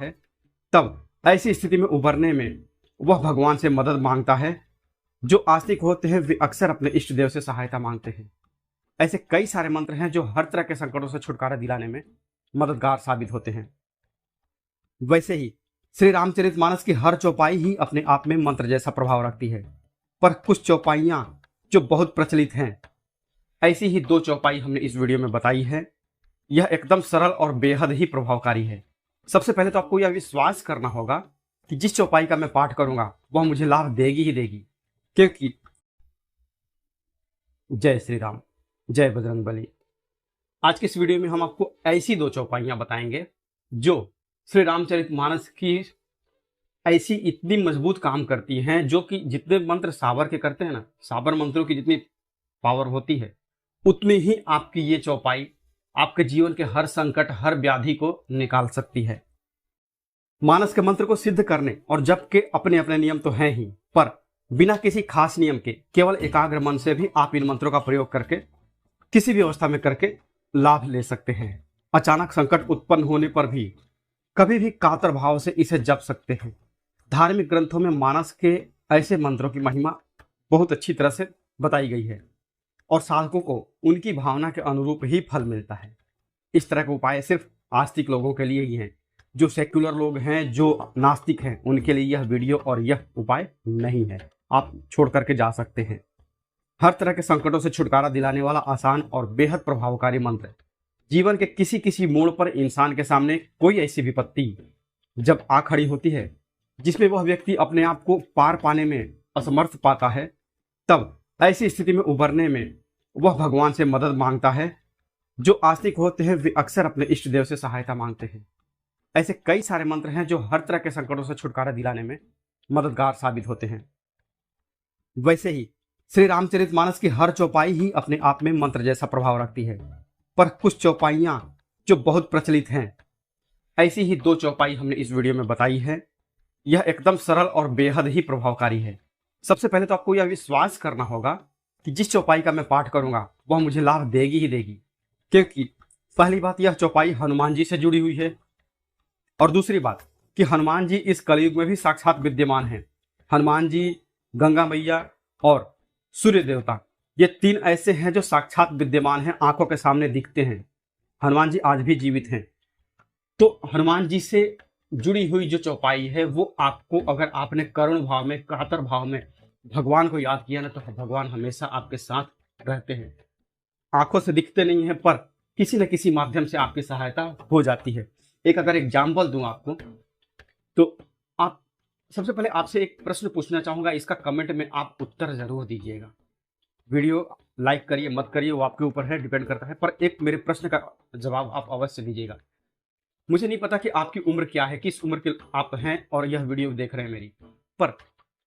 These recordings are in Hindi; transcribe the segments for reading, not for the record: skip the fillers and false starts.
है, तब ऐसी स्थिति में उबरने में वह भगवान से मदद मांगता है। जो आस्तिक होते हैं वे अक्सर अपने इष्ट देव से सहायता मांगते हैं। ऐसे कई सारे मंत्र हैं जो हर तरह के संकटों से छुटकारा दिलाने में मददगार साबित होते हैं। वैसे ही श्री रामचरितमानस की हर चौपाई ही अपने आप में मंत्र जैसा प्रभाव रखती है, पर कुछ चौपाइयां जो बहुत प्रचलित हैं, ऐसी ही 2 चौपाई हमने इस वीडियो में बताई है। यह एकदम सरल और बेहद ही प्रभावकारी है। सबसे पहले तो आपको यह विश्वास करना होगा कि जिस चौपाई का मैं पाठ करूंगा वह मुझे लाभ देगी ही देगी, क्योंकि जय श्री राम, जय बजरंगबली। आज के इस वीडियो में हम आपको ऐसी 2 चौपाइयां बताएंगे जो श्री रामचरितमानस की ऐसी इतनी मजबूत काम करती हैं, जो कि जितने मंत्र साबर के करते हैं ना, साबर मंत्रों की जितनी पावर होती है उतनी ही आपकी ये चौपाई आपके जीवन के हर संकट, हर व्याधि को निकाल सकती है। मानस के मंत्र को सिद्ध करने और जप के अपने अपने नियम तो हैं ही, पर बिना किसी खास नियम के केवल एकाग्र मन से भी आप इन मंत्रों का प्रयोग करके किसी भी अवस्था में करके लाभ ले सकते हैं। अचानक संकट उत्पन्न होने पर भी कभी भी कातर भाव से इसे जप सकते हैं। धार्मिक ग्रंथों में मानस के ऐसे मंत्रों की महिमा बहुत अच्छी तरह से बताई गई है और साधकों को उनकी भावना के अनुरूप ही फल मिलता है। इस तरह के उपाय सिर्फ आस्तिक लोगों के लिए ही हैं। जो सेक्युलर लोग हैं, जो नास्तिक हैं, उनके लिए यह वीडियो और यह उपाय नहीं है। आप छोड़ करके जा सकते हैं। हर तरह के संकटों से छुटकारा दिलाने वाला आसान और बेहद प्रभावकारी मंत्र। जीवन के किसी किसी मोड़ पर इंसान के सामने कोई ऐसी विपत्ति जब आ खड़ी होती है जिसमें वह व्यक्ति अपने आप को पार पाने में असमर्थ पाता है, तब ऐसी स्थिति में उबरने में वह भगवान से मदद मांगता है। जो आस्तिक होते हैं वे अक्सर अपने इष्ट देव से सहायता मांगते हैं। ऐसे कई सारे मंत्र हैं जो हर तरह के संकटों से छुटकारा दिलाने में मददगार साबित होते हैं। वैसे ही श्री रामचरितमानस की हर चौपाई ही अपने आप में मंत्र जैसा प्रभाव रखती है, पर कुछ चौपाइयां जो बहुत प्रचलित हैं, ऐसी ही 2 चौपाई हमने इस वीडियो में बताई है। यह एकदम सरल और बेहद ही प्रभावकारी है। सबसे पहले तो आपको यह विश्वास करना होगा कि जिस चौपाई का मैं पाठ करूंगा वह मुझे लाभ देगी ही देगी, क्योंकि पहली बात, यह चौपाई हनुमान जी से जुड़ी हुई है और दूसरी बात कि हनुमान जी इस कलयुग में भी साक्षात विद्यमान हैं। हनुमान जी, गंगा मैया और सूर्य देवता, ये 3 ऐसे हैं जो साक्षात विद्यमान हैं, आंखों के सामने दिखते हैं। हनुमान जी आज भी जीवित हैं। तो हनुमान जी से जुड़ी हुई जो चौपाई है वो आपको, अगर आपने करुण भाव में, कातर भाव में भगवान को याद किया ना, तो भगवान हमेशा आपके साथ रहते हैं। आंखों से दिखते नहीं है, पर किसी न किसी माध्यम से आपकी सहायता हो जाती है। एक अगर एग्जाम्पल दूं आपको, तो आप सबसे पहले आपसे एक प्रश्न पूछना चाहूंगा, इसका कमेंट में आप उत्तर जरूर दीजिएगा। वीडियो लाइक करिए मत करिए वो आपके ऊपर है, डिपेंड करता है, पर एक मेरे प्रश्न का जवाब आप अवश्य दीजिएगा। मुझे नहीं पता कि आपकी उम्र क्या है, किस उम्र के आप हैं और यह वीडियो देख रहे हैं मेरी, पर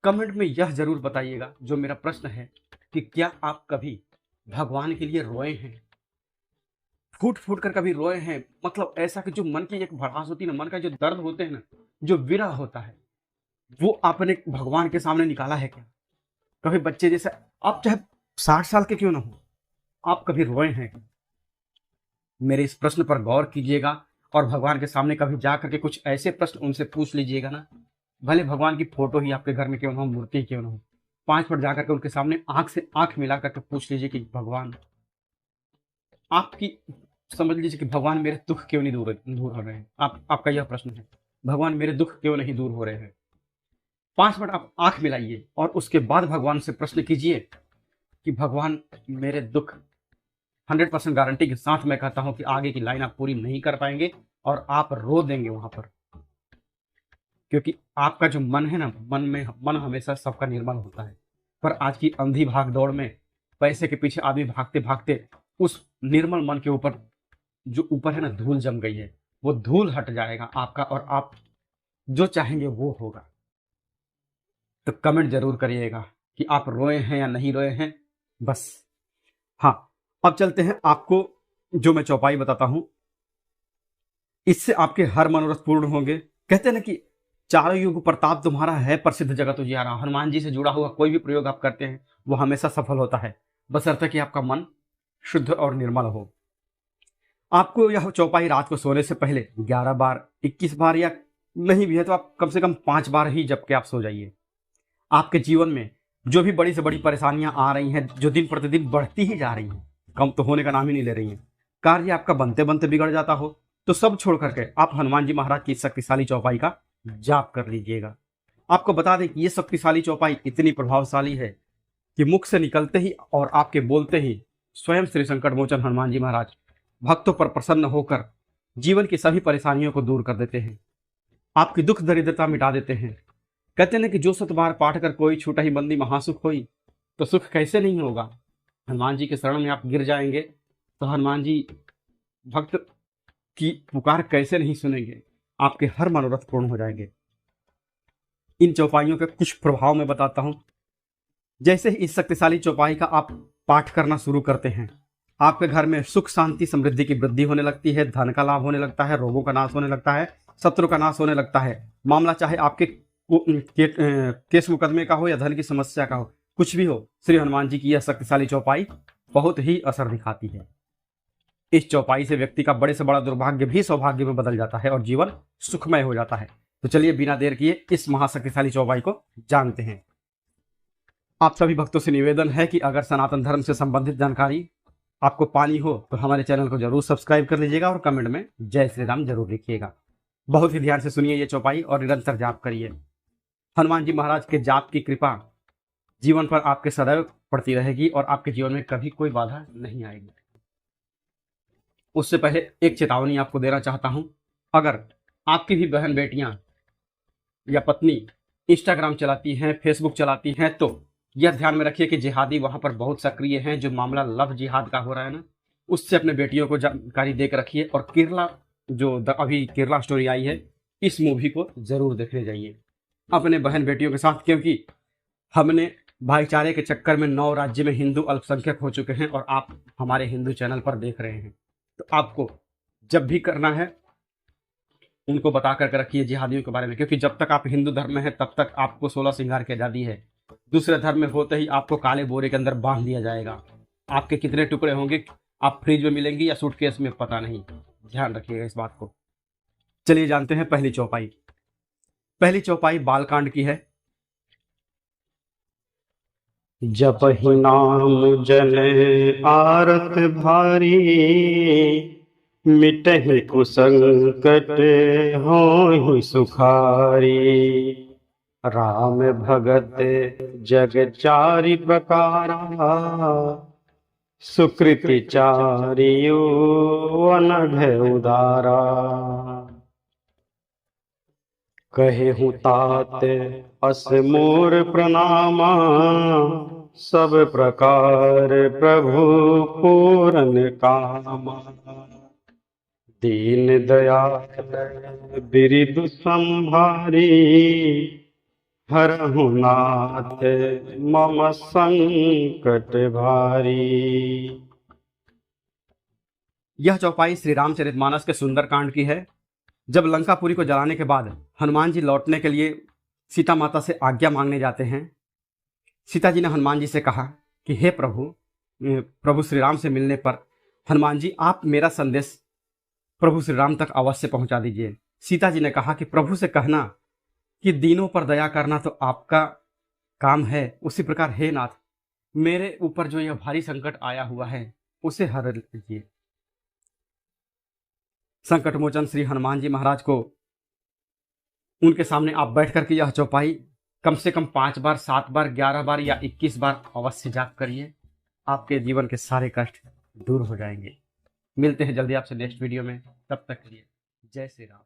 कमेंट में यह जरूर बताइएगा जो मेरा प्रश्न है कि क्या आप कभी भगवान के लिए रोए हैं? फूट फूट कर कभी रोए हैं? मतलब ऐसा कि जो मन की एक भड़ास होती है ना, मन का जो दर्द होते हैं ना, जो विरह होता है, वो आपने भगवान के सामने निकाला है क्या? कभी बच्चे जैसे, आप चाहे 60 साल के क्यों ना हो, आप कभी रोए हैं? मेरे इस प्रश्न पर गौर कीजिएगा और भगवान के सामने कभी जा करके कुछ ऐसे प्रश्न उनसे पूछ लीजिएगा ना, भले भगवान की फोटो ही आपके घर में क्यों ना हो, मूर्ति क्यों ना हो, 5 मिनट जाकर के उनके सामने आंख से आंख मिला करके पूछ लीजिए कि भगवान, आपकी समझ लीजिए कि भगवान मेरे दुख क्यों नहीं दूर हो रहे हैं। आपका यह प्रश्न है, भगवान मेरे दुख क्यों नहीं दूर हो रहे हैं। 5 मिनट आप आंख मिलाइए और उसके बाद भगवान से प्रश्न कीजिए कि भगवान मेरे दुख, 100% गारंटी के साथ मैं कहता हूं कि आगे की लाइन आप पूरी नहीं कर पाएंगे और आप रो देंगे वहां पर, क्योंकि आपका जो मन है ना, मन हमेशा सबका निर्मल होता है, पर आज की अंधी भाग दौड़ में पैसे के पीछे आदमी भागते भागते उस निर्मल मन के ऊपर जो ऊपर है ना धूल जम गई है, वो धूल हट जाएगा आपका और आप जो चाहेंगे वो होगा। तो कमेंट जरूर करिएगा कि आप रोए हैं या नहीं रोए हैं। बस हाँ, अब चलते हैं, आपको जो मैं चौपाई बताता हूं इससे आपके हर मनोरथ पूर्ण होंगे। कहते हैं ना कि चारों युग प्रताप तुम्हारा है, प्रसिद्ध जगत उजियारा। हनुमान जी से जुड़ा हुआ कोई भी प्रयोग आप करते हैं वो हमेशा सफल होता है, बशर्ते कि आपका मन शुद्ध और निर्मल हो। आपको यह चौपाई रात को सोने से पहले 11 बार, 21 बार या नहीं भी है तो आप कम से कम 5 बार ही जप के आप सो जाइए। आपके जीवन में जो भी बड़ी से बड़ी परेशानियां आ रही हैं, जो दिन प्रतिदिन बढ़ती ही जा रही हैं, कम तो होने का नाम ही नहीं ले रही हैं, कार्य आपका बनते बनते बिगड़ जाता हो, तो सब छोड़ करके आप हनुमान जी महाराज की शक्तिशाली चौपाई का जाप कर लीजिएगा। आपको बता दें कि ये शक्तिशाली चौपाई इतनी प्रभावशाली है कि मुख से निकलते ही और आपके बोलते ही स्वयं श्री संकट मोचन हनुमान जी महाराज भक्तों पर प्रसन्न होकर जीवन की सभी परेशानियों को दूर कर देते हैं, आपकी दुख दरिद्रता मिटा देते हैं। कहते हैं कि जो 7 बार पाठ कर कोई छूटा ही बंदी महासुख होई, तो सुख कैसे नहीं होगा। हनुमान जी के शरण में आप गिर जाएंगे तो हनुमान जी भक्त की पुकार कैसे नहीं सुनेंगे, आपके हर मनोरथ पूर्ण हो जाएंगे। इन चौपाइयों के कुछ प्रभाव मैं बताता हूं। जैसे ही इस शक्तिशाली चौपाई का आप पाठ करना शुरू करते हैं, आपके घर में सुख शांति समृद्धि की वृद्धि होने लगती है, धन का लाभ होने लगता है, रोगों का नाश होने लगता है, शत्रु का नाश होने लगता है। मामला चाहे आपके केस मुकदमे का हो या धन की समस्या का हो, कुछ भी हो, श्री हनुमान जी की यह शक्तिशाली चौपाई बहुत ही असर दिखाती है। इस चौपाई से व्यक्ति का बड़े से बड़ा दुर्भाग्य भी सौभाग्य में बदल जाता है और जीवन सुखमय हो जाता है। तो चलिए बिना देर किए इस महाशक्तिशाली चौपाई को जानते हैं। आप सभी भक्तों से निवेदन है कि अगर सनातन धर्म से संबंधित जानकारी आपको पानी हो तो हमारे चैनल को जरूर सब्सक्राइब कर लीजिएगा और कमेंट में जय श्री राम जरूर लिखिएगा। बहुत ही ध्यान से सुनिए ये चौपाई और निरंतर जाप करिए। हनुमान जी महाराज के जाप की कृपा जीवन पर आपके सदैव पड़ती रहेगी और आपके जीवन में कभी कोई बाधा नहीं आएगी। उससे पहले एक चेतावनी आपको देना चाहता हूं। अगर आपकी भी बहन बेटियां या पत्नी इंस्टाग्राम चलाती हैं, फेसबुक चलाती हैं, तो यह ध्यान में रखिए कि जिहादी वहां पर बहुत सक्रिय हैं। जो मामला लव जिहाद का हो रहा है ना, उससे अपने बेटियों को जानकारी देकर रखिए। और केरला जो अभी केरला स्टोरी आई है, इस मूवी को जरूर देखने जाइए अपने बहन बेटियों के साथ, क्योंकि हमने भाईचारे के चक्कर में 9 राज्य में हिंदू अल्पसंख्यक हो चुके हैं और आप हमारे हिंदू चैनल पर देख रहे हैं। तो आपको जब भी करना है उनको बता करके रखिए जिहादियों के बारे में, क्योंकि जब तक आप हिंदू धर्म में हैं तब तक आपको 16 श्रृंगार की आज़ादी है। दूसरे धर्म में होते ही आपको काले बोरे के अंदर बांध दिया जाएगा। आपके कितने टुकड़े होंगे, आप फ्रिज में मिलेंगे या सूटकेस में, पता नहीं। ध्यान रखिएगा इस बात को। चलिए जानते हैं पहली चौपाई। पहली चौपाई बालकांड की है। जपहि नाम जन आरत भारी, मिटहि कुसंकट होहि सुखारी। राम भगत जग चारि प्रकारा, सुकृति चारियो अनघ उदारा। कहे हूँ तात अस मोर प्रणामा, सब प्रकार प्रभु पूरन कामा। दीन दयाल बिरिदु संभारी, हरहु नाथ मम संकट भारी। यह चौपाई श्री रामचरितमानस के सुंदरकांड की है। जब लंकापुरी को जलाने के बाद हनुमान जी लौटने के लिए सीता माता से आज्ञा मांगने जाते हैं, सीता जी ने हनुमान जी से कहा कि हे प्रभु श्री राम से मिलने पर हनुमान जी आप मेरा संदेश प्रभु श्री राम तक अवश्य पहुंचा दीजिए। सीता जी ने कहा कि प्रभु से कहना कि दीनों पर दया करना तो आपका काम है, उसी प्रकार हे नाथ मेरे ऊपर जो यह भारी संकट आया हुआ है उसे हर लीजिए। संकट मोचन श्री हनुमान जी महाराज को उनके सामने आप बैठ करके यह चौपाई कम से कम 5 बार, 7 बार, 11 बार या 21 बार अवश्य जाप करिए। आपके जीवन के सारे कष्ट दूर हो जाएंगे। मिलते हैं जल्दी आपसे नेक्स्ट वीडियो में, तब तक के लिए जय श्री राम।